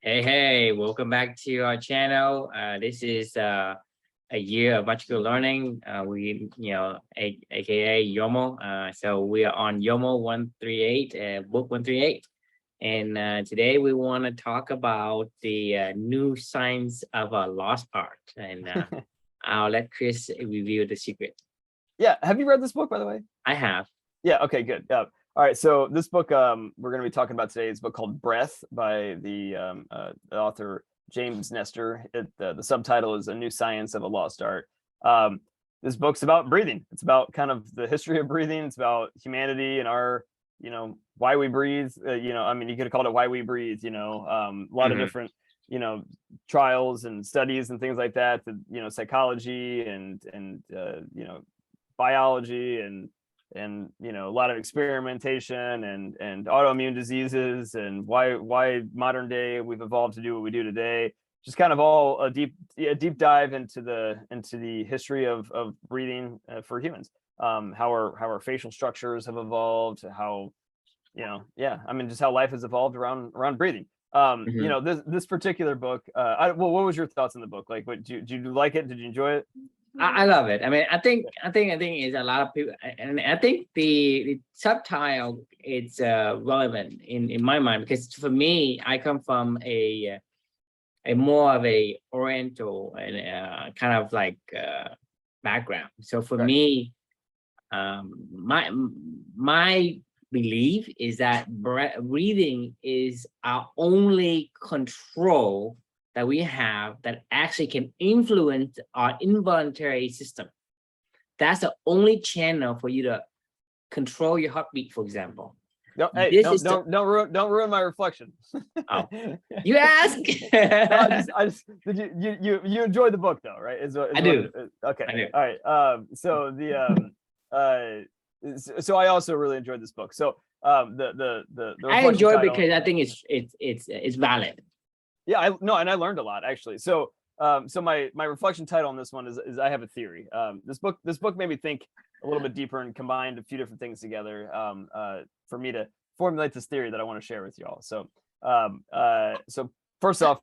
Hey, welcome back to our channel. This is a year of magical learning. AKA YOML. So we are on YOML 138, book 138. And today we want to talk about the new science of a lost art. And I'll let Chris reveal the secret. Yeah. Have you read this book, by the way? I have. Yeah. Okay, good. Yeah. All right. So this book we're going to be talking about today is a book called Breath by the author James Nestor. The subtitle is A New Science of a Lost Art. This book's about breathing. It's about kind of the history of breathing. It's about humanity and our, why we breathe. You could have called it Why We Breathe. A lot of different, trials and studies and things like that. Psychology and biology and a lot of experimentation and autoimmune diseases and why modern day we've evolved to do what we do today. Just kind of all a deep dive into the history of breathing for humans. How our facial structures have evolved, how just how life has evolved around breathing. This particular book, what was your thoughts on the book? Like, did you like it? Did you enjoy it? I love it. I mean, I think is a lot of people, and I think the subtitle is relevant in my mind, because for me, I come from a more of a Oriental and kind of like background. So for me, my belief is that breathing is our only control that we have that actually can influence our involuntary system. That's the only channel for you to control your heartbeit, for example. No, hey, don't ruin my reflection. Oh, you ask. I just did you enjoyed the book though, right? I do. Okay. I do. All right. So I also really enjoyed this book. So the I enjoy it because I think it's valid. Yeah, and I learned a lot actually. So my reflection title on this one is I have a theory. This book made me think a little bit deeper and combined a few different things together for me to formulate this theory that I want to share with y'all. So so first off,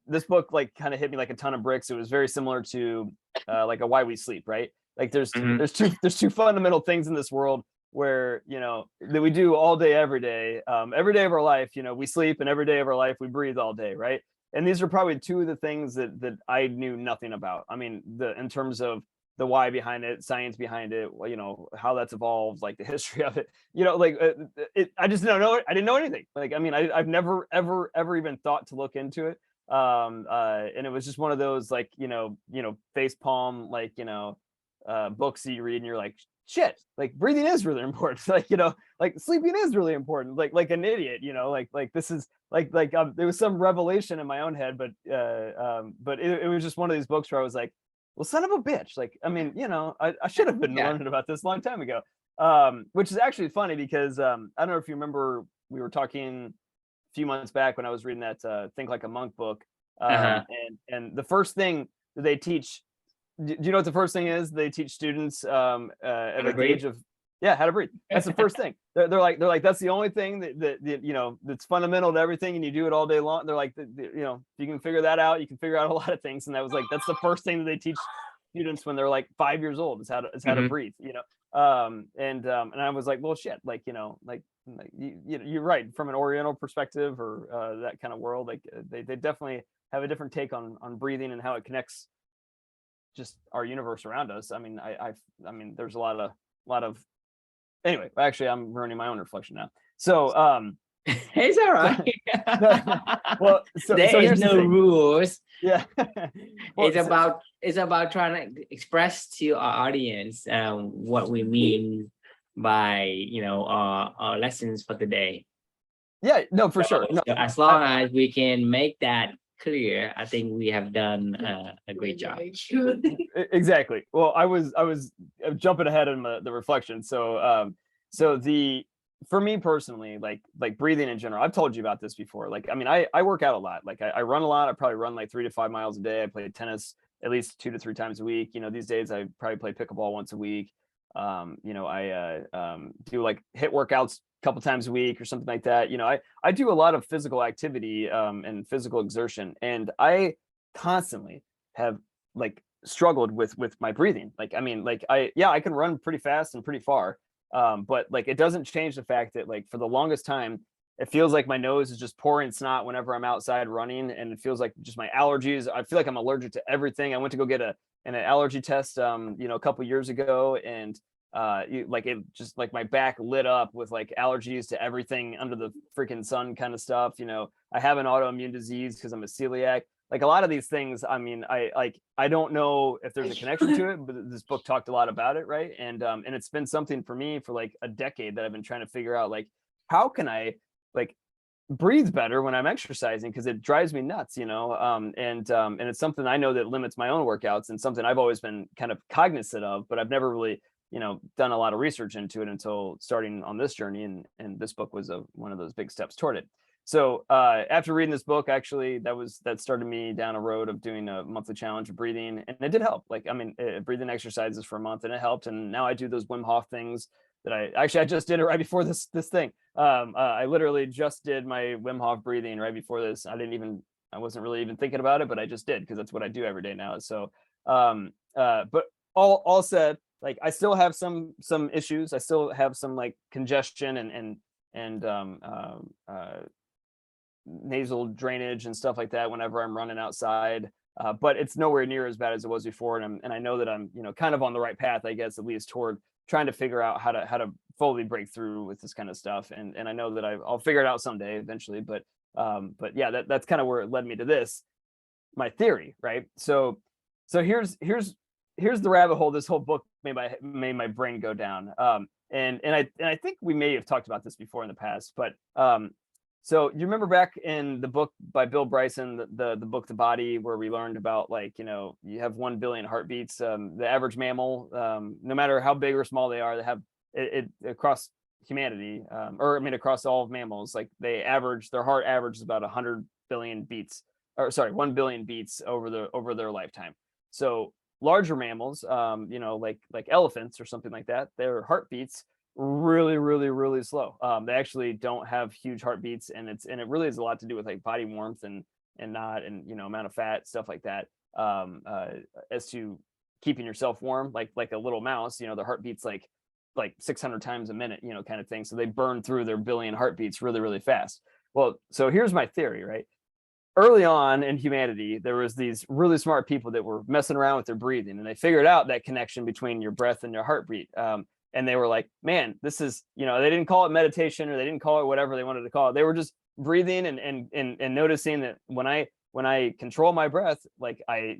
this book like kind of hit me like a ton of bricks. It was very similar to like a Why We Sleep, right? Like there's two fundamental things in this world where that we do all day every day of our life. We sleep, and every day of our life we breathe all day, right? And these are probably two of the things that I knew nothing about. I mean, in terms of the why behind it, science behind it, how that's evolved, like the history of it, I just don't know. I didn't know anything. Like, I mean, I've never ever even thought to look into it. And it was just one of those like face palm like books that you read and you're like, shit, like breathing is really important. Like sleeping is really important. Like an idiot, like this is like there was some revelation in my own head, but it was just one of these books where I was like, well, son of a bitch. Like, I mean, I should have been learning about this a long time ago. Which is actually funny because I don't know if you remember, we were talking a few months back when I was reading that Think Like a Monk book. And the first thing that they teach, do you know what the first thing is? They teach students at like the age of how to breathe. That's the first thing. They're like that's the only thing that that's fundamental to everything, and you do it all day long. They're like, if you can figure that out, you can figure out a lot of things. And that was like that's the first thing that they teach students when they're like 5 years old is how to breathe. And I was like, well, shit, like you're right, from an Oriental perspective or that kind of world, like they definitely have a different take on breathing and how it connects just our universe around us. I mean, I mean, there's a lot of anyway, actually I'm ruining my own reflection now. So it's all right. Well, there is no rules. Yeah. Well, it's about trying to express to our audience what we mean by our lessons for the day. Yeah, no, for sure. No, so as long as we can make that clear, I think we have done a great job. Exactly. Well, I was jumping ahead in the reflection. So for me personally, like breathing in general, I've told you about this before. Like, I mean, I work out a lot. Like I run a lot. I probably run like 3 to 5 miles a day. I play tennis at least 2 to 3 times a week. These days I probably play pickleball once a week. I do like HIIT workouts couple times a week or something like that. You know, I do a lot of physical activity and physical exertion, and I constantly have like struggled with my breathing. Like, I mean, like I can run pretty fast and pretty far, but like it doesn't change the fact that like for the longest time it feels like my nose is just pouring snot whenever I'm outside running, and it feels like just my allergies. I feel like I'm allergic to everything. I went to go get an allergy test you know, a couple years ago, and like it just like my back lit up with like allergies to everything under the freaking sun kind of stuff. You know, I have an autoimmune disease because I'm a celiac. Like a lot of these things, I mean, I don't know if there's a connection to it, but this book talked a lot about it, right? And it's been something for me for like a decade that I've been trying to figure out, like, how can I like breathe better when I'm exercising, because it drives me nuts, you know. And it's something I know that limits my own workouts, and something I've always been kind of cognizant of, but I've never really, you know, done a lot of research into it until starting on this journey, and this book was one of those big steps toward it. So after reading this book, actually, that started me down a road of doing a monthly challenge of breathing, and it did help. Like, I mean, breathing exercises for a month, and it helped. And now I do those Wim Hof things that I just did it right before this thing. I literally just did my Wim Hof breathing right before this. I wasn't really even thinking about it, but I just did, because that's what I do every day now. So, but all said, like I still have some issues. I still have some like congestion and nasal drainage and stuff like that whenever I'm running outside. But it's nowhere near as bad as it was before, and I know that I'm, you know, kind of on the right path, I guess, at least toward trying to figure out how to fully break through with this kind of stuff. And I know that I'll figure it out someday eventually. But yeah, that's kind of where it led me to this, my theory, right? So here's the rabbit hole this whole book made my brain go down. And I think we may have talked about this before in the past, but so you remember back in the book by Bill Bryson, the book The Body, where we learned about, like, you know, you have 1 billion heartbeats. The average mammal, no matter how big or small they are, they have it across humanity, or I mean across all mammals, like their heart averages about 100 billion beats, or sorry, 1 billion beats over their lifetime. So larger mammals, you know, like elephants or something like that, their heartbeats really slow. They actually don't have huge heartbeats, and it really has a lot to do with like body warmth and you know, amount of fat, stuff like that, as to keeping yourself warm. Like a little mouse, you know, their heartbeats like 600 times a minute, you know, kind of thing. So they burn through their billion heartbeats really fast. Well, so here's my theory, right? Early on in humanity, there was these really smart people that were messing around with their breathing, and they figured out that connection between your breath and your heartbeat. And they were like, man, this is, you know, they didn't call it meditation, or they didn't call it whatever they wanted to call it. They were just breathing and noticing that when I control my breath, like I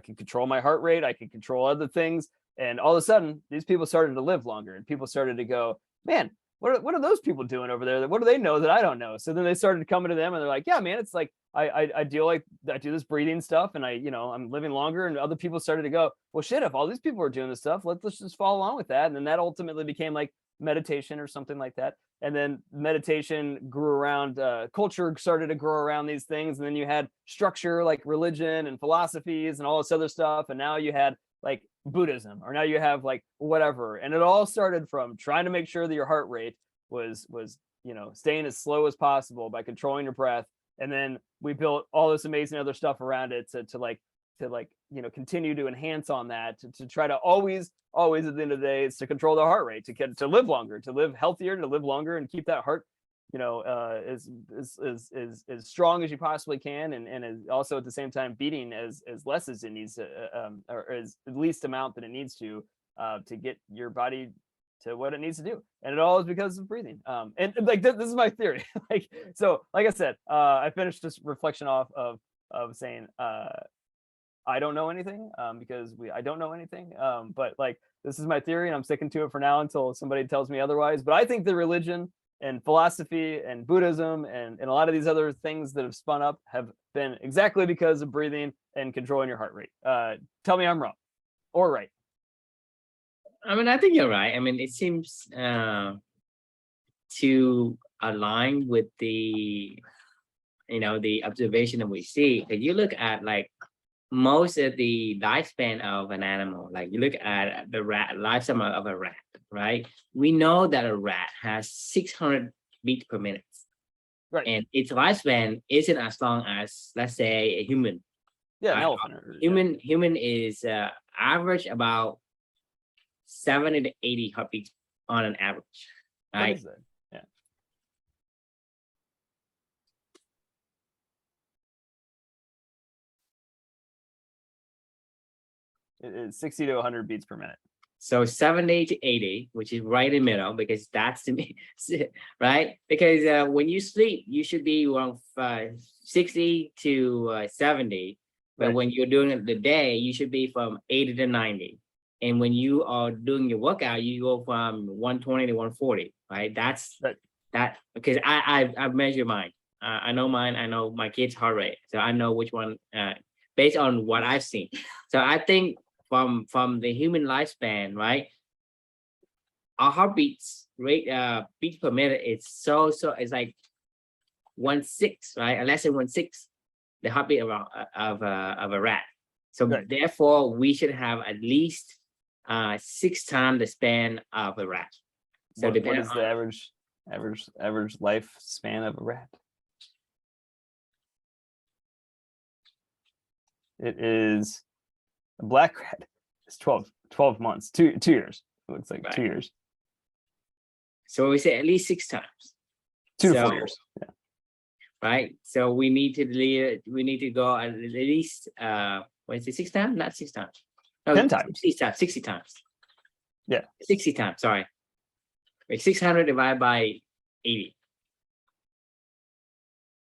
can control my heart rate, I can control other things. And all of a sudden, these people started to live longer, and people started to go, man, what are those people doing over there? What do they know that I don't know? So then they started coming to them, and they're like, yeah, man, it's like I do this breathing stuff, and I'm living longer. And other people started to go, well, shit, if all these people are doing this stuff, let's just follow along with that. And then that ultimately became like meditation or something like that. And then meditation grew around, culture started to grow around these things. And then you had structure like religion and philosophies and all this other stuff. And now you had like Buddhism, or now you have like whatever. And it all started from trying to make sure that your heart rate was staying as slow as possible by controlling your breath. And then we built all this amazing other stuff around it to continue to enhance on that, to try to always at the end of the day, it's to control the heart rate, to live longer, to live healthier, to live longer, and keep that heart as strong as you possibly can, and is also at the same time beating as less as it needs to, or as least amount that it needs to get your body to what it needs to do. And it all is because of breathing. And like this is my theory. Like I said, I finished this reflection off of saying I don't know anything, because I don't know anything, but like this is my theory, and I'm sticking to it for now until somebody tells me otherwise. But I think the religion and philosophy and Buddhism and a lot of these other things that have spun up have been exactly because of breathing and controlling your heart rate. Tell me I'm wrong or right. I mean, I think you're right. I mean, it seems to align with the observation that we see. If you look at like most of the lifespan of an animal, like you look at the lifespan of a rat, right? We know that a rat has 600 beats per minute. Right. And its lifespan isn't as long as, let's say, a human. Yeah, an Right? elephant. Or, Human is average about 70 to 80 heartbeats on an average. What Right? is that? Yeah. It's 60 to 100 beats per minute. So 70 to 80, which is right in the middle, because that's to me, right? Because when you sleep, you should be around 60 to 70. But Right. when you're doing the day, you should be from 80 to 90. And when you are doing your workout, you go from 120 to 140, right? That's Right. that, because I've measured mine. I know mine. I know my kids' heart rate. So I know which one, based on what I've seen. So I think from the human lifespan, right? Our heartbeats rate, beats per minute, it's it's like 1/6, right? Less than 1/6, the heartbeat of a rat. So Right. therefore, we should have at least 6 times the span of a rat. So What depending is on the average lifespan of a rat? It is a black rat. It's 12 months, two years. It looks like Right. 2 years. So we say at least 6 times. 2 to 4 So- years. Yeah. Right. So we need to go at least what is it, 6 times? Not 6 times. No, 10 times. 60 times. 60 times. Yeah. 60 times. Sorry. Like 600 divided by 80.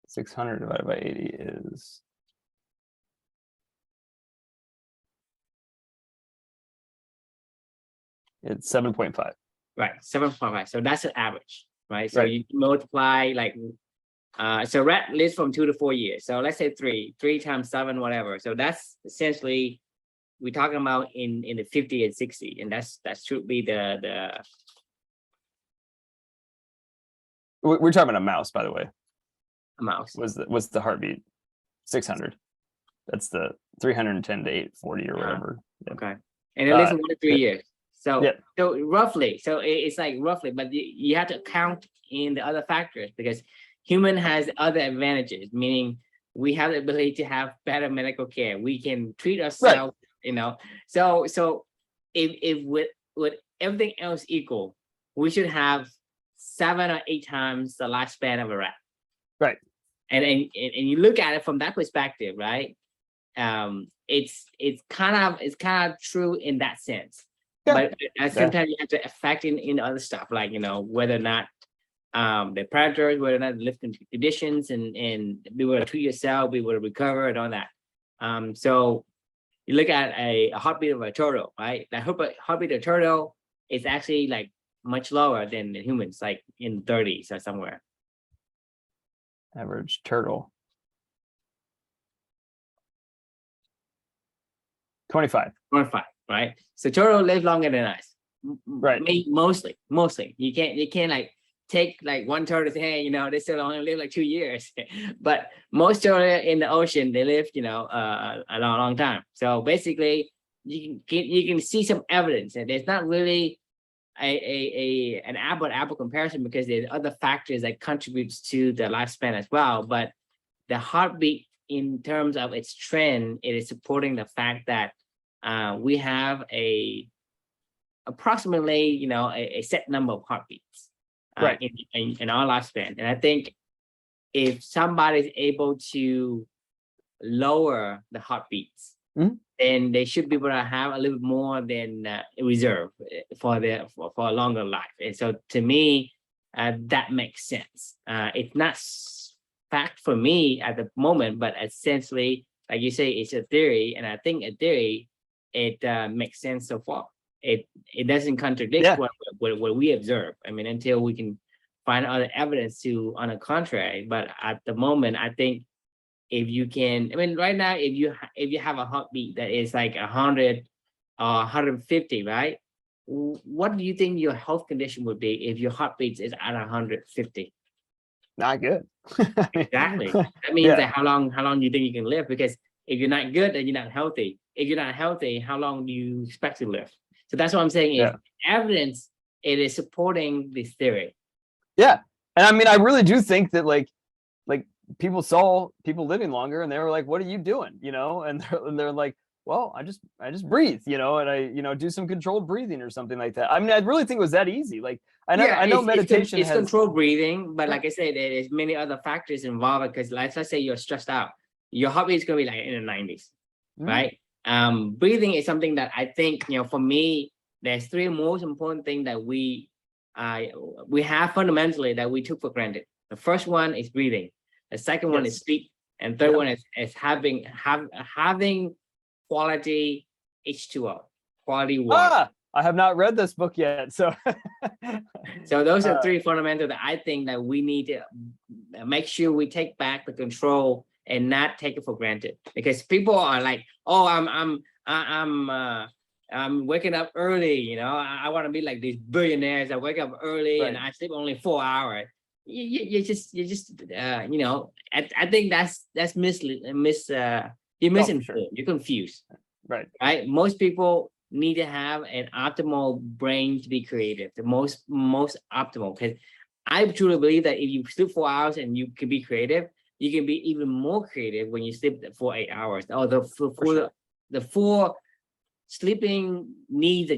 600 divided by 80 is it's 7.5. Right. 7.5. So that's an average. Right. So Right. you multiply like so rat lives from 2 to 4 years. So let's say 3 times 7, whatever. So that's essentially we're talking about in the 50 and 60. And that should be the We're talking about a mouse, by the way. mouse. Was the heartbeat 600? That's the 310 to 840 or whatever. Yeah. Okay. And it lives in 1 to 3 yeah. years. So, Yeah. so roughly, so it's like roughly, but you have to count in the other factors because human has other advantages, meaning we have the ability to have better medical care. We can treat ourselves, you know. So if with everything else equal, we should have 7 or 8 times the lifespan of a rat. Right. And you look at it from that perspective, right? It's kind of true in that sense. Yeah. But at the same time, you have to factor in other stuff, like, you know, whether or not the predators, whether or not the living conditions, and be able to treat yourself, be able to recover and all that. So you look at a heartbeat of a turtle, right? The heartbeat of a turtle is actually like much lower than the humans, like in 30s or somewhere. Average turtle. 25. 25, right? So turtle live longer than us. Right. Mostly. You can't like take like one turtle and say, hey, you know, they still only live like 2 years. But most turtle in the ocean, they live, you know, a long time. So basically, you can see some evidence that there's not really an apple comparison because there's other factors that contributes to the lifespan as well. But the heartbeat, in terms of its trend, it is supporting the fact that we have approximately, you know, a set number of heartbeats Right. in our lifespan. And I think if somebody is able to lower the heartbeats, Mhm. then they should be able to have a little bit more than reserve for a longer life. And so to me, that makes sense. It's not fact for me at the moment, but essentially, like you say, it's a theory, and I think a theory, it makes sense so far. It doesn't contradict Yeah. what we observe. I mean, until we can find other evidence to on the contrary. But at the moment, I think if you can, I mean, right now, if you have a heartbeat that is like 100 or 150, right? What do you think your health condition would be if your heartbeat is at 150? Not good. Exactly. That means Yeah. that how long do you think you can live? Because if you're not good, then you're not healthy. If you're not healthy, how long do you expect to live? So that's what I'm saying is Yeah. evidence it is supporting this theory. Yeah. And I mean, I really do think that like people saw people living longer and they were like, what are you doing? You know, and they're like, well, I just breathe, you know, and I, you know, do some controlled breathing or something like that. I mean, I really think it was that easy. Like I know meditation it's has controlled breathing, but like I said, there's many other factors involved because let's say you're stressed out, your heart rate is going to be like in the 90s, right? Breathing is something that I think, you know, for me, there's three most important things that we have fundamentally that we took for granted. The first one is breathing. The second one is sleep, and third one is having quality H2O, quality water. I have not read this book yet, so so those are three fundamental that I think that we need to make sure we take back the control and not take it for granted. Because people are like, oh, I'm waking up early, you know, I want to be like these billionaires that wake up early and I sleep only 4 hours. You just you know, I think that's you're misinformed, you're confused, right? Most people need to have an optimal brain to be creative, the most optimal, because I truly believe that if you sleep 4 hours and you can be creative, you can be even more creative when you sleep for 8 hours. Or the four sleeping needs that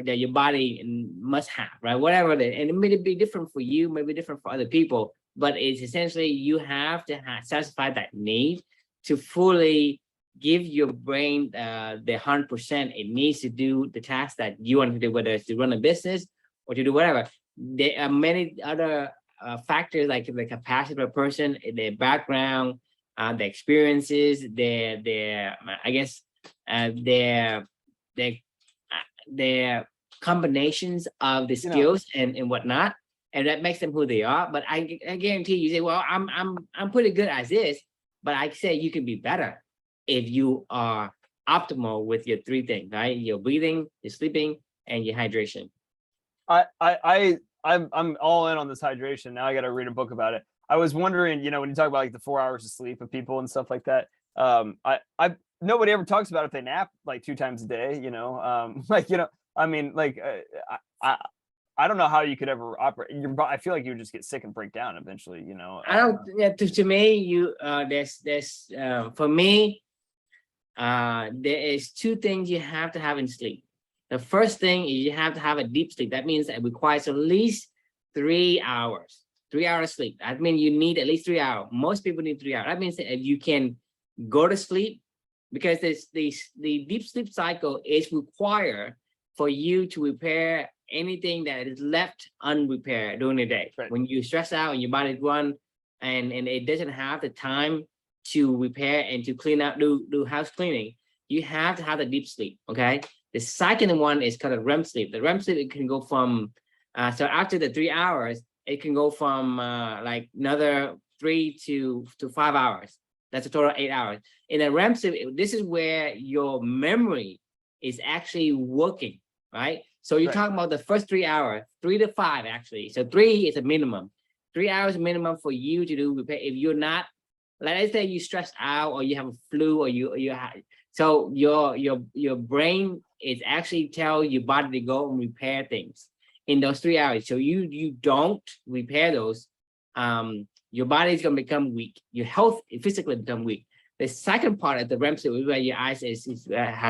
that your body must have, right? Whatever it is. And it may be different for you, maybe different for other people, but it's essentially you have to satisfy that need to fully give your brain the 100% it needs to do the task that you want to do, whether it's to run a business or to do whatever. There are many other factors like the capacity of a person, their background, the experiences, their I guess their combinations of the skills and whatnot, and that makes them who they are. But I guarantee you say, well, I'm pretty good at this, but I say you can be better if you are optimal with your three things, right? Your breathing, your sleeping, and your hydration. I'm all in on this hydration. Now I got to read a book about it. I was wondering, you know, when you talk about like the 4 hours of sleep of people and stuff like that, nobody ever talks about if they nap like 2 times a day, you know, like, you know, I mean, like, I don't know how you could ever operate. I feel like you would just get sick and break down eventually, you know. I don't, to me, you, there's for me, there is 2 things you have to have in sleep. The first thing is you have to have a deep sleep. That means it requires at least 3 hours. 3 hours sleep. That means you need at least 3 hours. Most people need 3 hours. That means that if you can go to sleep, because the deep sleep cycle is required for you to repair anything that is left unrepaired during the day. When you stress out and your body run and it doesn't have the time to repair and to clean out, do house cleaning, you have to have the deep sleep. Okay. The second one is called a REM sleep. The REM sleep, it can go from so after the 3 hours, it can go from like another 3 to 5 hours. That's a total of 8 hours. In a REM sleep, this is where your memory is actually working, right? So you're talking about the first 3 hours, 3 to 5 actually. So 3 is a minimum. 3 hours minimum for you to do repair. If you're not, like let's say you stressed out or you have a flu or you have, so your brain is actually tell your body to go and repair things in those 3 hours. So you don't repair those, your body is going to become weak. Your health physically become weak. The second part of the REM sleep is where your eyes has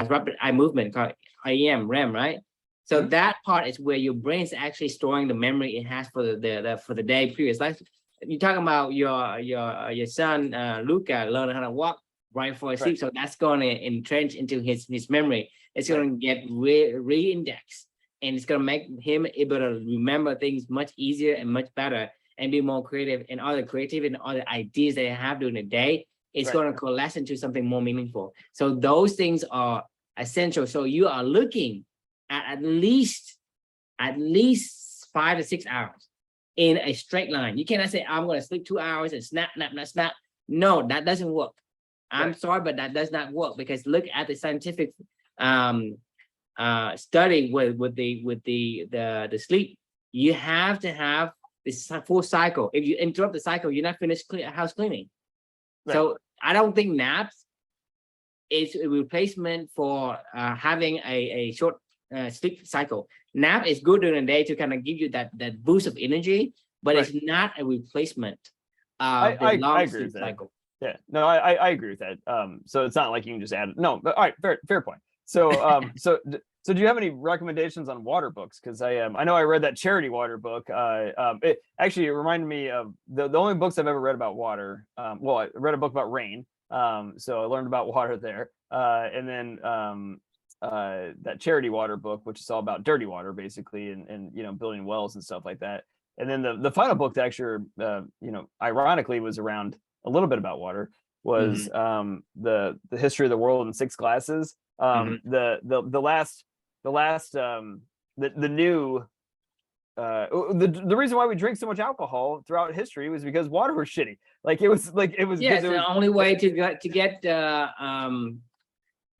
rapid eye movement called REM, right? So that part is where your brain is actually storing the memory it has for the day previous. Like you're talking about your son Luca learning how to walk right before sleep. So that's going to entrench into his memory. It's going to get re-indexed, and it's going to make him able to remember things much easier and much better, and be more creative, and all the creativity and all the ideas they have during the day, it's going to coalesce into something more meaningful. So those things are essential. So you are looking at least 5 to 6 hours in a straight line. You cannot say, I'm going to sleep 2 hours and snap. No, that doesn't work. I'm sorry, but that does not work, because look at the scientific study with the sleep. You have to have this full cycle. If you interrupt the cycle, you're not finished house cleaning. So I don't think naps is a replacement for having a short sleep cycle. Nap is good during the day to kind of give you that boost of energy, but Right. it's not a replacement of the I long agree sleep with that. cycle. Yeah, no, I agree with that. So it's not like you can just add. No, but all right, fair point. So so do you have any recommendations on water books? Because I know I read that charity water book. It actually reminded me of the only books I've ever read about water. Well, I read a book about rain. So I learned about water there. And then that charity water book, which is all about dirty water basically, and you know, building wells and stuff like that. And then the final book that actually you know, ironically was around a little bit about water was the history of the world in 6 glasses. The new the reason why we drink so much alcohol throughout history was because water was shitty. Like it was Yes, the only way to get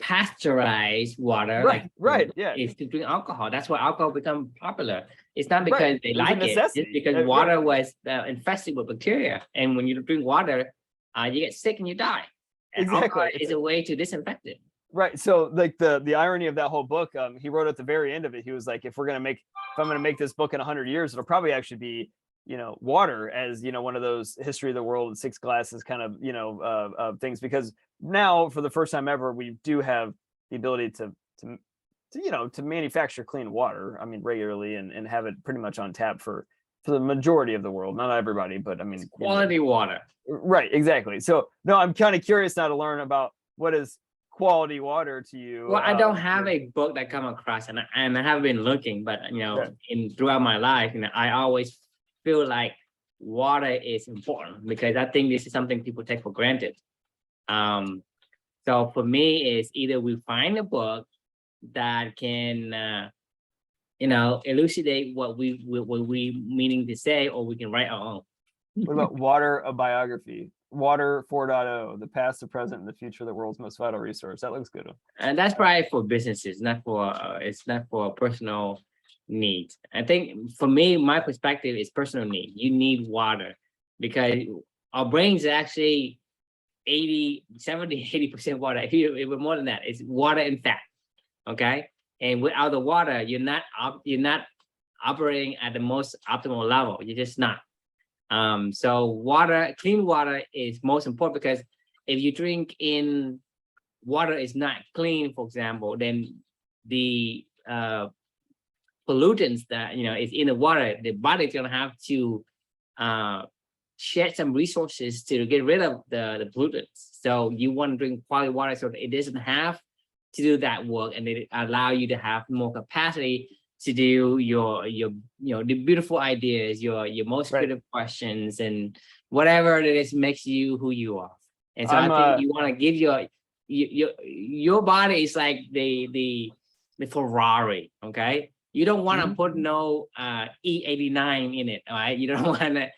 pasteurized water, right, yeah, is to drink alcohol. That's why alcohol become popular. It's not because right. they It was a like it, necessity. it's because Right. water was infested with bacteria, and when you drink water, you get sick and you die. And Exactly. alcohol is a way to disinfect it. Right. So like the irony of that whole book, he wrote at the very end of it, he was like, if I'm gonna make this book in 100 years, it'll probably actually be, you know, water as, you know, one of those history of the world in 6 glasses kind of, you know, things, because now for the first time ever, we do have the ability to you know, to manufacture clean water, I mean, regularly, and have it pretty much on tap for the majority of the world, not everybody, but I mean, Quality water. Right, exactly. So no, I'm kind of curious now to learn about what is quality water to you. Well, I don't have a book that come across, and I have been looking, but you know, throughout my life, you know, I always feel like water is important because I think this is something people take for granted. So for me, it's either we find a book that can, you know, elucidate what we meaning to say, or we can write our own. What about Water, a biography? Water 4.0, the past, the present, and the future of the world's most vital resource. That looks good. And that's probably for businesses, not for it's not for personal needs. I think for me, my perspective is personal need. You need water because our brains are actually 80% water. Even more than that, it's water and fat. Okay, and without the water, you're not operating at the most optimal level. You're just not. So water, clean water is most important, because if you drink in water is not clean, for example, then the pollutants that, you know, is in the water, the body's gonna have to shed some resources to get rid of the pollutants. So you want to drink quality water so that it doesn't have to do that work, and it allow you to have more capacity to do your you know, the beautiful ideas, your most creative questions, and whatever it is makes you who you are. And so I think you want to give your body is like the Ferrari. Okay, you don't want to put no E89 in it. All right, you don't want to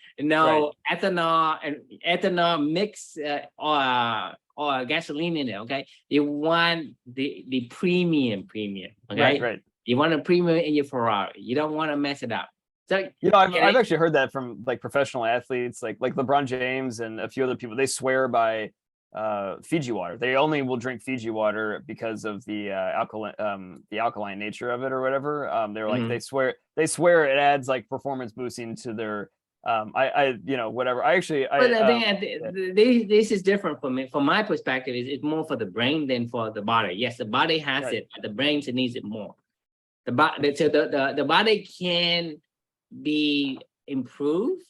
ethanol mix or gasoline in it. Okay, you want the premium. Okay, right. You want a premium in your Ferrari. You don't want to mess it up. So you know, I've actually heard that from like professional athletes, like LeBron James and a few other people. They swear by Fiji water. They only will drink Fiji water because of the alkaline nature of it or whatever. They're like, they swear it adds like performance boosting to their you know, whatever. I actually this is different for me. From my perspective, it's more for the brain than for the body. Yes, the body has it, but the brain needs it more. The body can be improved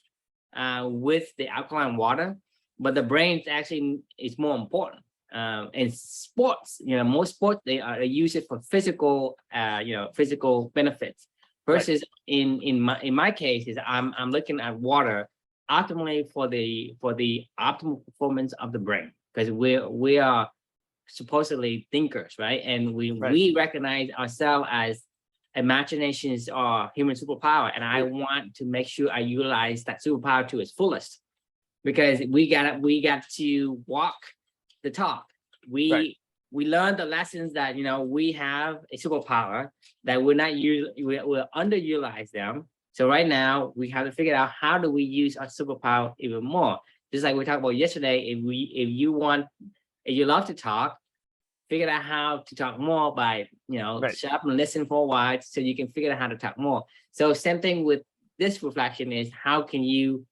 with the alkaline water, but the brain actually is more important. In sports, you know, most sports they use it for physical, you know, physical benefits. Versus in my case is I'm looking at water optimally for the optimal performance of the brain, because we are supposedly thinkers, right? And we recognize ourselves as imaginations are human superpower, and I want to make sure I utilize that superpower to its fullest, because we got to walk the talk. We learned the lessons that, you know, we have a superpower that we're not we'll underutilize them. So right now we have to figure out how do we use our superpower even more. Just like we talked about yesterday, if you love to talk, figure out how to talk more by shut up and listen for a while so you can figure out how to talk more. So same thing with this reflection is how can you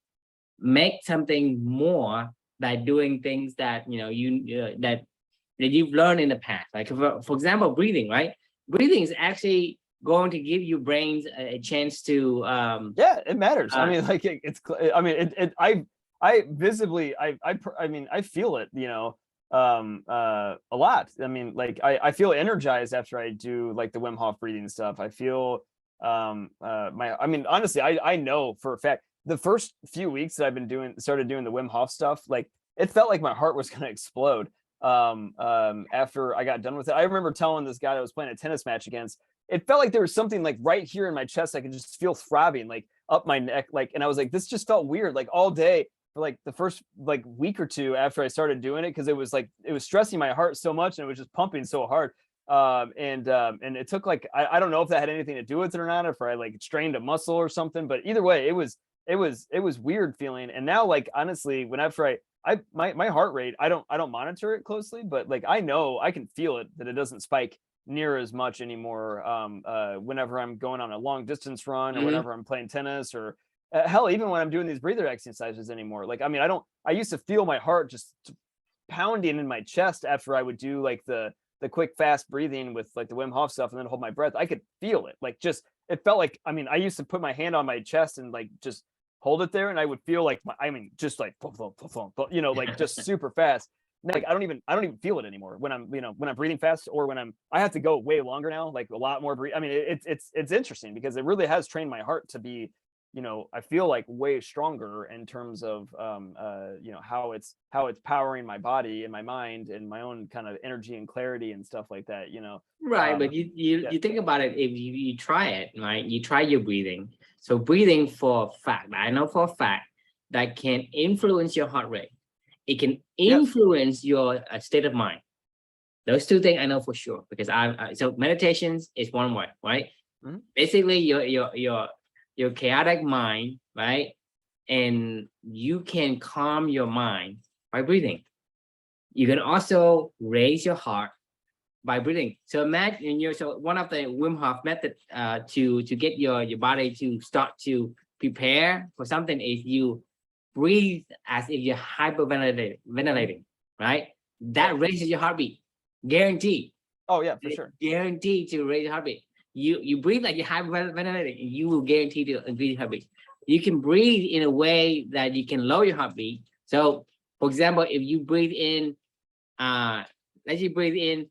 make something more by doing things that that you've learned in the past. Like for example, breathing, right? Breathing is actually going to give your brains a chance to it matters. I mean, like I visibly I feel it, a lot. I mean, like I feel energized after I do like the Wim Hof breathing stuff. I feel I mean, honestly, I know for a fact the first few weeks that I've started doing the Wim Hof stuff, like it felt like my heart was going to explode after I got done with it. I remember telling this guy I was playing a tennis match against, it felt like there was something like right here in my chest. I could just feel throbbing like up my neck. Like, and I was like, this just felt weird, like all day for like the first like week or two after I started doing it. Cause it was stressing my heart so much and it was just pumping so hard. And it took like, I don't know if that had anything to do with it or not, if I like strained a muscle or something, but either way, it was weird feeling. And now, like, honestly, whenever my heart rate, I don't monitor it closely, but like, I know I can feel it, that it doesn't spike near as much anymore. Whenever I'm going on a long distance run or whenever I'm playing tennis or hell, even when I'm doing these breather exercises anymore. Like, I mean, I used to feel my heart just pounding in my chest after I would do like the quick, fast breathing with like the Wim Hof stuff and then hold my breath. I could feel it. Like, just, it felt like, I mean, I used to put my hand on my chest and like just hold it there, and I would feel like just like like just super fast. Like I don't even feel it anymore when I'm breathing fast, or when I have to go way longer now, like a lot more breathe. I mean, it's interesting because it really has trained my heart to be, I feel like way stronger in terms of how it's powering my body and my mind and my own kind of energy and clarity and stuff like that. Right, but you think about it, if you try it, right? You try your breathing. So breathing, for a fact, I know for a fact, that can influence your heart rate. It can influence your state of mind. Those two things I know for sure, because so meditations is one way, right? Basically your chaotic mind, right? And you can calm your mind by breathing. You can also raise your heart by breathing. So imagine so one of the Wim Hof method to get your body to start to prepare for something is you breathe as if you're hyperventilating, right? That raises your heartbeat, guaranteed. Oh yeah, for sure. Guaranteed to raise your heartbeat. You breathe like you're hyperventilating, you will guarantee to increase your heartbeat. You can breathe in a way that you can lower your heartbeat. So, for example, if you breathe in, let's say breathe in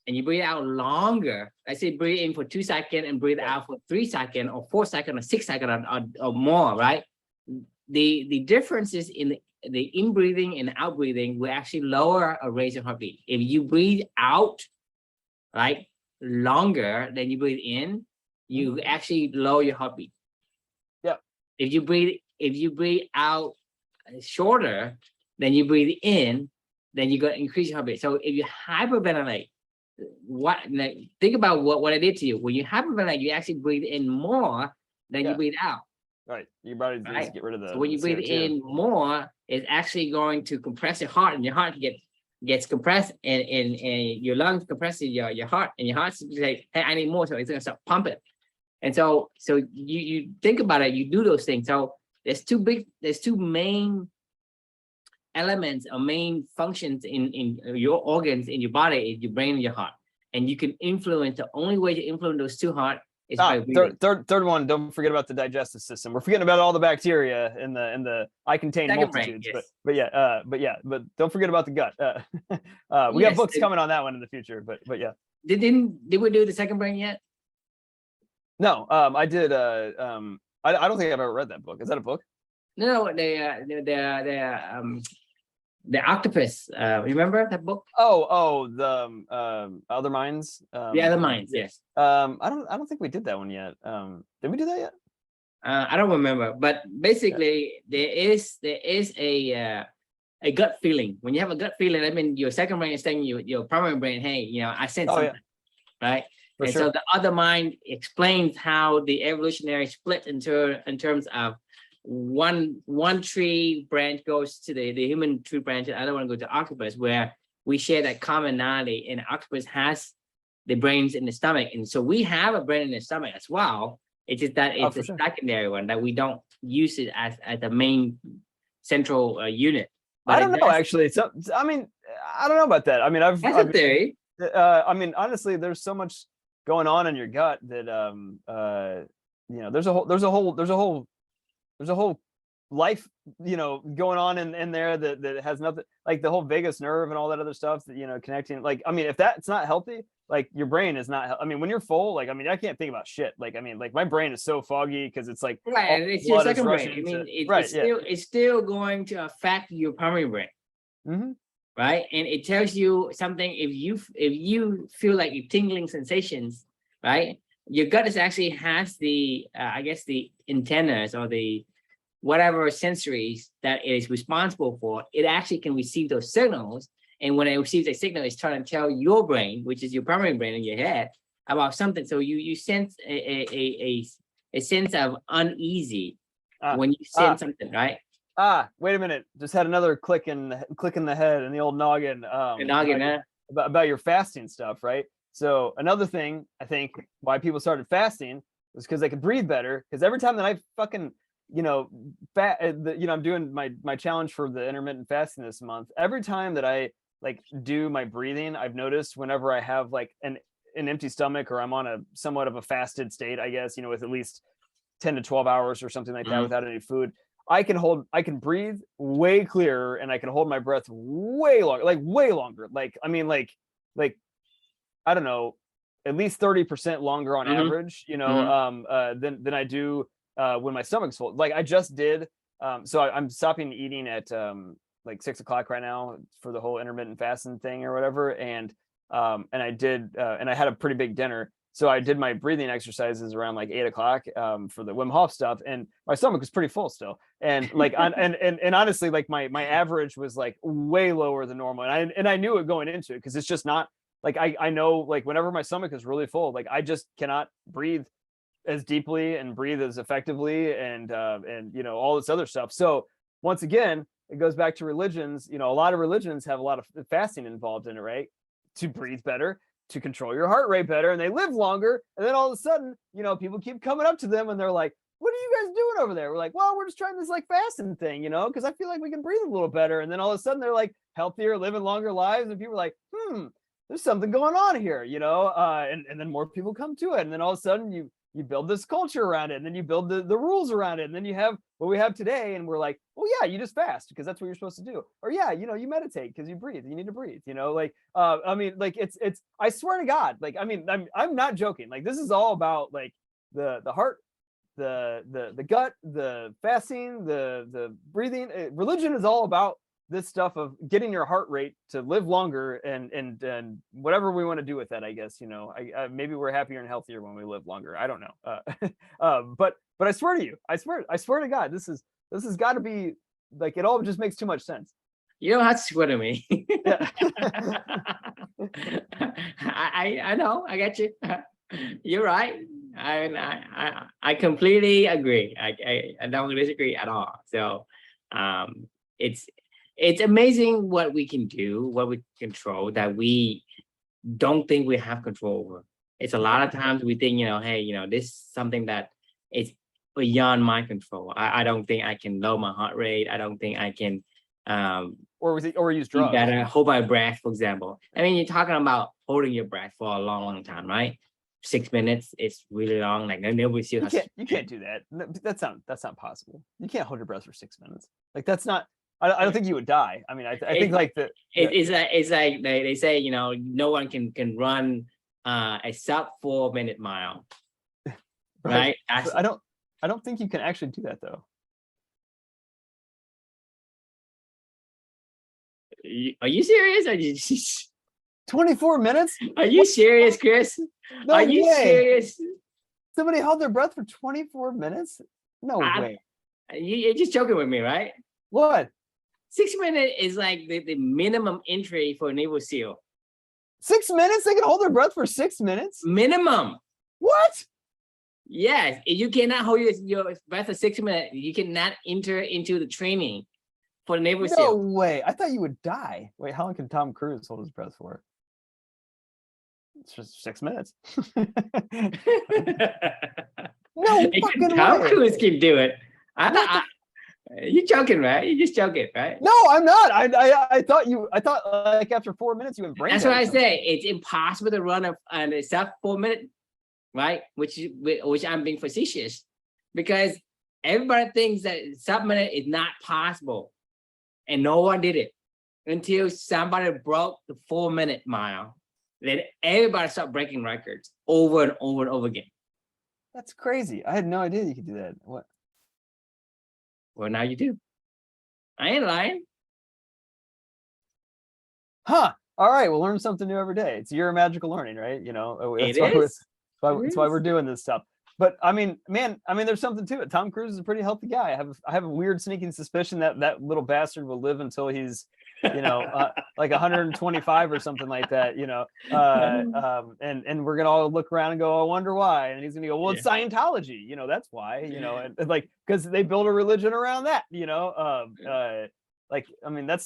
and you breathe out longer. Let's say breathe in for 2 seconds and breathe out for 3 seconds or 4 seconds or 6 seconds or more, right? The differences in the in-breathing and out-breathing will actually lower or raise your heartbeat. If you breathe out, right, longer than you breathe in, you actually lower your heartbeat. Yeah. If you breathe out shorter than you breathe in, then you're gonna increase your heartbeat. So if you hyperventilate, think about what it did to you. When you hyperventilate, you actually breathe in more than you breathe out. Right. Your body needs to get rid of the. So when you breathe in more, it's actually going to compress your heart, and your heart gets compressed, and your lungs compress your heart, and your heart's like, hey, I need more, so it's gonna start pumping. And so you think about it, you do those things. So there's two main elements or main functions in your organs in your body, is your brain and your heart. And you can influence, the only way to influence those two heart is by breathing. Third one, don't forget about the digestive system. We're forgetting about all the bacteria and the I contain Second multitudes, brain, yes. but don't forget about the gut. We got books coming on that one in the future, but yeah. Did we do the second brain yet? No, I did. I don't think I've ever read that book. Is that a book? No, the octopus. Remember that book? The Other Minds. The Other Minds, yes. I don't think we did that one yet. Did we do that yet? I don't remember, but basically there is a gut feeling. When you have a gut feeling, I mean, your second brain is telling your primary brain, hey, I sense something, right? And so the other mind explains how the evolutionary split in terms of one tree branch goes to the human tree branch, the other one goes to octopus, where we share that commonality, and octopus has the brain's in the stomach. And so we have a brain in the stomach as well. It's just that it's for a sure. secondary one that we don't use it as the main central unit. I don't know, actually. So, I mean, I don't know about that. I mean, That's a theory. I mean, honestly, there's so much going on in your gut that, you know, there's a whole life, you know, going on in there that has nothing, like the whole vagus nerve and all that other stuff that, you know, connecting, like, I mean, if that's not healthy, like your brain is not, I mean, when you're full, like, I mean, I can't think about shit. Like, I mean, like my brain is so foggy because it's like, Right, and it's your second brain. I mean, it's still going to affect your primary brain. Mm-hmm. Right, and it tells you something. If you feel like you're tingling sensations, right, your gut is actually has the I guess the antennas or the whatever sensories that it is responsible for. It actually can receive those signals, and when it receives a signal, it's trying to tell your brain, which is your primary brain in your head, about something. So you sense a sense of uneasy when you sense something, right? Wait a minute. Just had another click in the head and the old noggin. About your fasting stuff, right? So another thing I think why people started fasting was because they could breathe better. Because every time that I fucking, you know, I'm doing my challenge for the intermittent fasting this month. Every time that I like do my breathing, I've noticed whenever I have like an empty stomach or I'm on a somewhat of a fasted state, I guess, you know, with at least 10 to 12 hours or something like that without any food. I can breathe way clearer and I can hold my breath way longer. Like, I mean, like, I don't know, at least 30% longer on average, you know, than I do when my stomach's full. Like I just did. So I'm stopping eating at like 6 o'clock right now for the whole intermittent fasting thing or whatever. And I did, and I had a pretty big dinner. So I did my breathing exercises around like 8 o'clock for the Wim Hof stuff, and my stomach was pretty full still. And like, and honestly, like my average was like way lower than normal, and I knew it going into it because it's just not like I know like whenever my stomach is really full, like I just cannot breathe as deeply and breathe as effectively, and you know all this other stuff. So once again, it goes back to religions. You know, a lot of religions have a lot of fasting involved in it, right? To breathe better, to control your heart rate better, and they live longer. And then all of a sudden, you know, people keep coming up to them and they're like, what are you guys doing over there? We're like, well, we're just trying this like fasting thing, you know, because I feel like we can breathe a little better. And then all of a sudden they're like healthier, living longer lives. And people are like, there's something going on here, you know, and then more people come to it. And then all of a sudden you build this culture around it, and then you build the rules around it. And then you have what we have today. And we're like, oh yeah, you just fast because that's what you're supposed to do. Or yeah, you know, you meditate because you breathe. You need to breathe, you know, like, I mean, like it's, I swear to God, like, I mean, I'm not joking. Like this is all about like the heart, the gut, the fasting, the breathing. Religion is all about this stuff of getting your heart rate to live longer, and whatever we want to do with that, I guess, you know, maybe we're happier and healthier when we live longer. I don't know. But I swear to you, I swear to God, this has got to be like, it all just makes too much sense. You don't have to swear to me. Yeah. I know, I get you. You're right. I completely agree. I don't disagree at all. So it's amazing what we can do, what we control that we don't think we have control over. It's a lot of times we think, you know, hey, you know, this is something that is beyond my control. I don't think I can lower my heart rate. I don't think I can or use drugs. Better hold my breath, for example. I mean, you're talking about holding your breath for a long time, right? 6 minutes is really long. Like nobody still has. You can't do that. No, that's not possible. You can't hold your breath for 6 minutes. Like that's not. I don't think you would die. I mean, I think like the. It's like they say, you know, no one can run a sub 4 minute mile. Right. I don't think you can actually do that though. Are you serious? Are you 24 minutes? Are you serious, Chris? No Are you way. serious? Somebody held their breath for 24 minutes? No way. You're just joking with me, right? What? 6 minutes is like the minimum entry for a Naval SEAL. 6 minutes? They can hold their breath for 6 minutes? Minimum. What? Yes. If you cannot hold your breath for 6 minutes, you cannot enter into the training for the Naval SEAL. No way. I thought you would die. Wait, how long can Tom Cruise hold his breath for? It's just 6 minutes. No fucking Tom way. Cruise can do it. You're joking, right? You're just joking, right? No, I'm not. I thought like after 4 minutes you went brain That's dead what or I something. say. It's impossible to run a sub 4 minute, right? Which I'm being facetious, because everybody thinks that sub minute is not possible, and no one did it until somebody broke the 4 minute mile. Then everybody started breaking records over and over and over again. That's crazy. I had no idea you could do that. What? Well, now you do. I ain't lying. Huh. All right, we'll learn something new every day. It's your magical learning, right? You know, that's why we're doing this stuff. But I mean, man, there's something to it. Tom Cruise is a pretty healthy guy. I have a weird sneaking suspicion that little bastard will live until he's, like 125 or something like that, and we're gonna all look around and go, I wonder why. And he's gonna go, well, it's Scientology, that's why, and like, because they build a religion around that,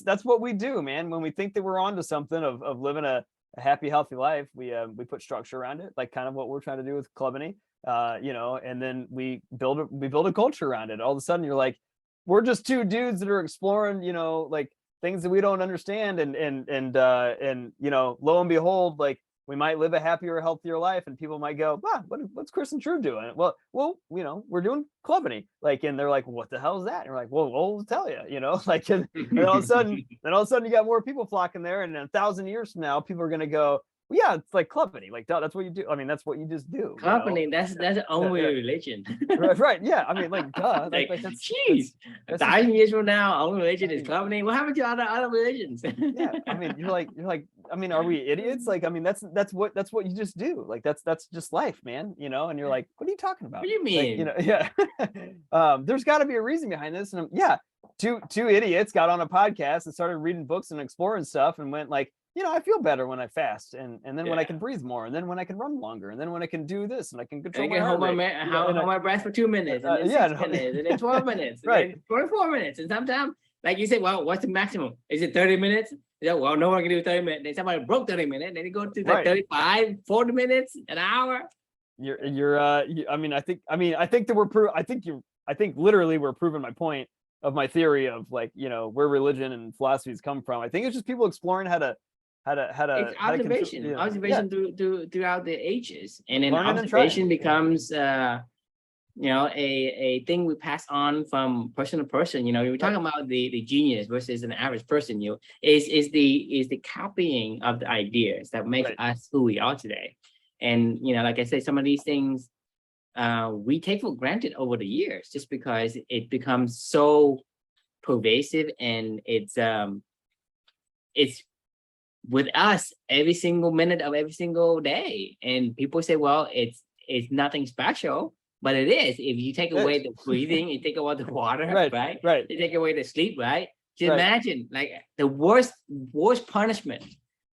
that's what we do, man. When we think that we're onto something of living a happy, healthy life, we put structure around it, like kind of what we're trying to do with Clubany, and then we build a culture around it. All of a sudden you're like, we're just two dudes that are exploring, like things that we don't understand, and lo and behold, like we might live a happier, healthier life, and people might go, wow, what's Chris and Drew doing? Well, we're doing Clubany, like, and they're like, what the hell is that? And you're like, well, we'll tell you, like, and then all of a sudden you got more people flocking there, and 1,000 years from now, people are gonna go, well, yeah, it's like Clubany, like, duh, that's what you do. I mean, that's what you just do. Clubany, that's only religion. right, yeah. I mean, like, duh. Like, that's, geez, 1,000 years from now, only religion is Clubany. What happened to other religions? Yeah, I mean, you're like, I mean, are we idiots? Like, I mean, that's what you just do. Like, that's just life, man. And you're like, what are you talking about? What do you mean? Like, yeah. There's got to be a reason behind this. And two idiots got on a podcast and started reading books and exploring stuff, and went like, I feel better when I fast, and then when I can breathe more, and then when I can run longer, and then when I can do this, and I can control hold my breath for 2 minutes, and then 6 minutes, and then 12 minutes, and then 24 minutes, and sometimes, like you said, well, what's the maximum? Is it 30 minutes? Well, no one can do 30 minutes. Then somebody broke 30 minutes. Then you go to like 35, 40 minutes, an hour. I think that I think literally we're proving my point of my theory of, like, where religion and philosophies come from. I think it's just people exploring how to it's observation, throughout the ages, and then learning observation becomes a thing we pass on from person to person. We're talking about the genius versus an average person. Is the copying of the ideas that makes us who we are today. And like I said, some of these things we take for granted over the years, just because it becomes so pervasive, and it's with us every single minute of every single day. And people say, well, it's nothing special, but it is. If you take away the breathing, you take away the water, right? You take away the sleep, right? Just imagine, like, the worst punishment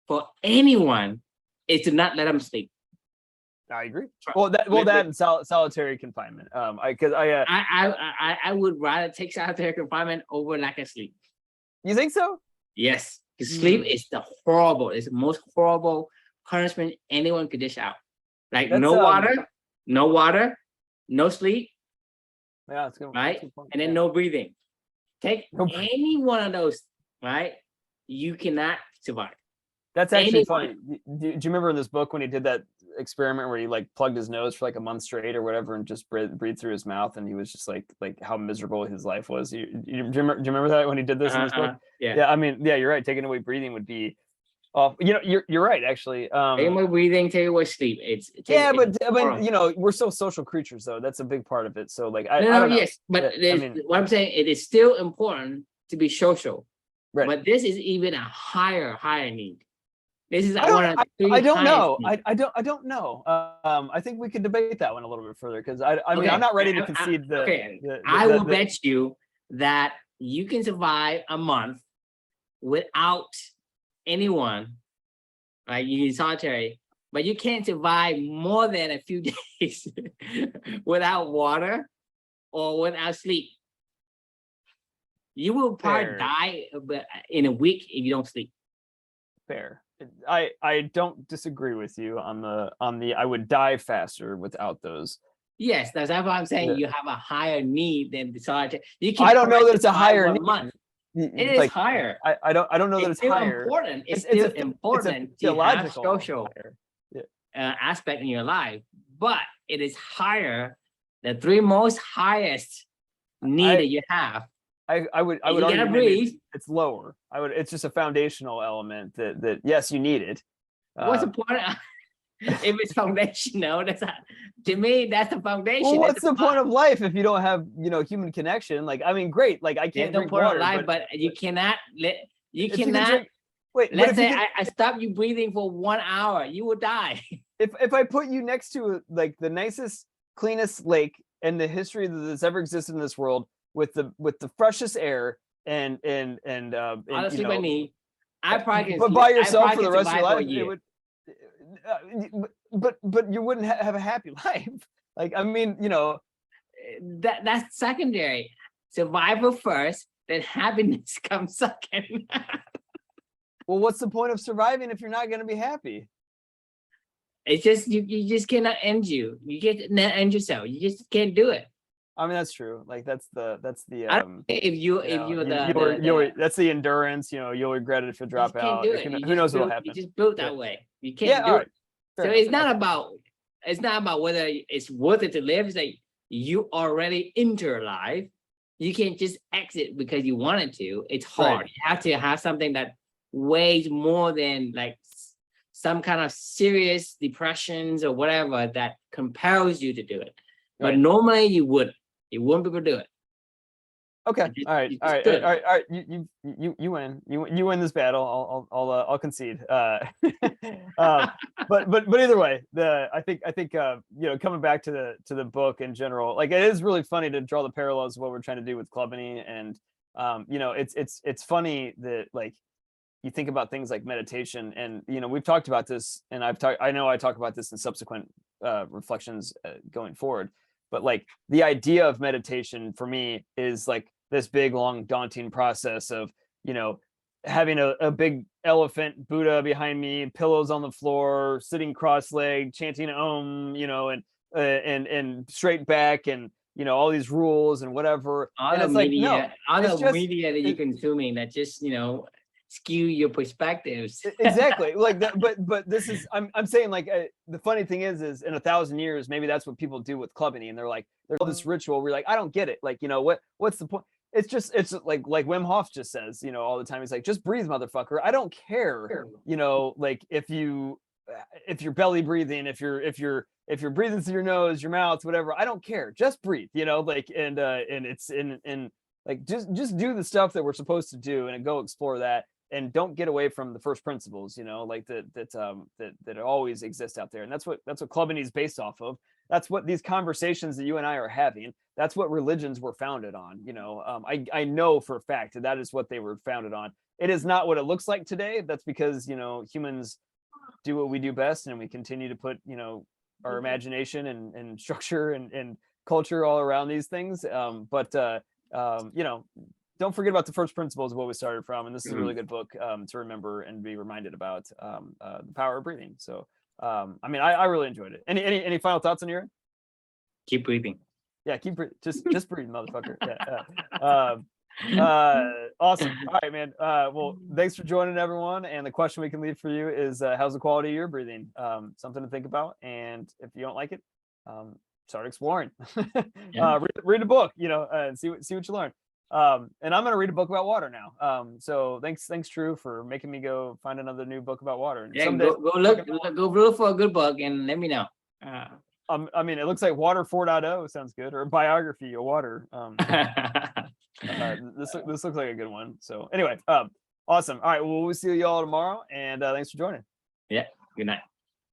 for anyone is to not let them sleep. I agree. Well, that and solitary confinement. I would rather take solitary confinement over lack of sleep. You think so? Yes. Because sleep is the most horrible punishment anyone could dish out. Like, no water, no sleep. Yeah, it's good. Right? And then no breathing. Take any one of those, right? You cannot survive. That's actually funny. Do you remember in this book when he did that experiment where he like plugged his nose for like a month straight or whatever, and just breathed through his mouth, and he was just like how miserable his life was? Do you remember that when he did this in this book? Yeah. I mean, yeah, you're right. Taking away breathing would be awful. You're right, actually. Taking away breathing, taking away sleep. We're so social creatures, though. That's a big part of it. So like, I don't know. Yes, but what I'm saying, it is still important to be social. Right. But this is even a higher need. This is I don't know. I don't know. I think we could debate that one a little bit further, because I'm not ready to concede I will bet you that you can survive a month without anyone, right? You need solitary, but you can't survive more than a few days without water or without sleep. You will probably die in a week if you don't sleep. Fair. I don't disagree with you on the I would die faster without those. Yes, that's why I'm saying Yeah. you have a higher need than the Sudarshan. You can I don't know correct that it's a by higher 1 need. month. It is Like, higher. I don't know that It's it's still higher. important. It's It's still a important to have theological social higher. aspect in your life, but it is higher. The 3 most highest need that you have. I would You argue gotta maybe breathe. it's lower. It's just a foundational element that yes, you need it. What's the point? If it's foundational, to me, that's the foundation. Well, what's That's the point of life if you don't have, human connection? Like, I mean, great. Like, I There's can't no drink point of water, life, but you cannot let you if you can cannot. drink, wait, but Let's if you say can, I stop you breathing for 1 hour, you will die. if I put you next to like the nicest, cleanest lake in the history that's ever existed in this world, with the freshest air and Honestly, by me, I probably can. but by I yourself probably for the can rest of your survive for a life, it year. would. But you wouldn't have a happy life. Like, I mean, That's secondary. Survival first, then happiness comes second. well, what's the point of surviving if you're not going to be happy? It's just you just cannot end you. You can't end yourself. You just can't do it. I mean, that's true. Like, that's the I don't care if you that's the endurance. You'll regret it if you you drop just can't out. do it. Who knows what'll You happen? just built that Yeah. way. You Yeah, can't do all it. right. Fair So enough. it's not about whether it's worth it to live. It's like you already enter life. You can't just exit because you wanted to. It's hard. Right. You have to have something that weighs more than like some kind of serious depressions or whatever that compels you to do it. But Right. normally you wouldn't be able to do it. Okay. You All right. just All right. couldn't. All right. All right. You win. You win this battle. I'll concede. But either way, I think coming back to the book in general, like, it is really funny to draw the parallels of what we're trying to do with Clubany, and it's funny that, like, you think about things like meditation, and we've talked about this, and I know I talk about this in subsequent reflections going forward, but like, the idea of meditation for me is like this big, long, daunting process of having a big elephant Buddha behind me, pillows on the floor, sitting cross-legged, chanting Om, and straight back, and all these rules and whatever. All And the it's like, no, media, all it's the just media that you're consuming that just skew your perspectives. exactly like that. But this is, I'm saying, like, the funny thing is in 1,000 years maybe that's what people do with Clubany, and they're like, there's all this ritual. We're like, I don't get it. Like, what's the point? It's like Wim Hof just says, all the time. He's like, just breathe, motherfucker. I don't care. Like, if you're belly breathing, if you're breathing through your nose, your mouth, whatever, I don't care. Just breathe. Like, and it's in like, just do the stuff that we're supposed to do and go explore that. And don't get away from the first principles, like that always exist out there. And that's what Clubany is based off of. That's what these conversations that you and I are having, that's what religions were founded on. I know for a fact that is what they were founded on. It is not what it looks like today. That's because, humans do what we do best, and we continue to put, our imagination and structure and culture all around these things. Don't forget about the first principles of what we started from. And this is a really good book to remember and be reminded about the power of breathing. So, I really enjoyed it. Any final thoughts on your end? Keep breathing. Yeah, keep breathing. Just breathe, motherfucker. Awesome. All right, man. Well, thanks for joining, everyone. And the question we can leave for you is, how's the quality of your breathing? Something to think about. And if you don't like it, start exploring. Read a book, and see what you learn. And I'm going to read a book about water now. So thanks, Drew, for making me go find another new book about water. And someday, go look for a good book and let me know. It looks like Water 4.0 sounds good, or a biography of water. This looks like a good one. So anyway, awesome. All right, well, we'll see you all tomorrow, and thanks for joining. Yeah, good night.